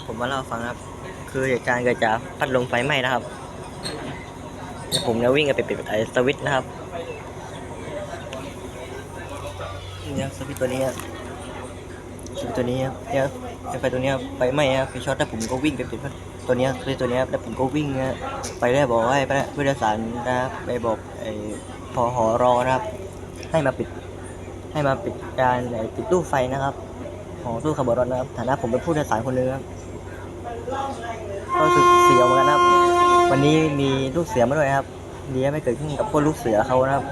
ผมมาเล่าฟังนะครับคือเหตุการณ์เกิดจากพัดลมไฟไหม้นะครับผมเนี่ยวิ่งไปปิดไอ้สวิตช์นะครับเนี่ยสวิตช์ตัวนี้ครับสวิตช์ตัวนี้ครับเนี่ยไฟตัวนี้ไฟไหม้ครับไฟช็อตแล้วผมก็วิ่งไปปิดตัวนี้สวิตช์ตัวนี้แล้วผมก็วิ่งไปได้บอกให้ผู้โดยสารนะครับไปบอกไอ้พหรนะครับให้มาปิดการปิดตู้ไฟนะครับของตู้ขบวนรถนะครับฐานะผมเป็นผู้โดยสารคนนึงครับก็รู้สึกเสียวเหมือนกันนะครับวันนี้มีลูกเสือมาด้วยครับดีไม่เกิดขึ้นกับพวกลูกเสือเขานะครับ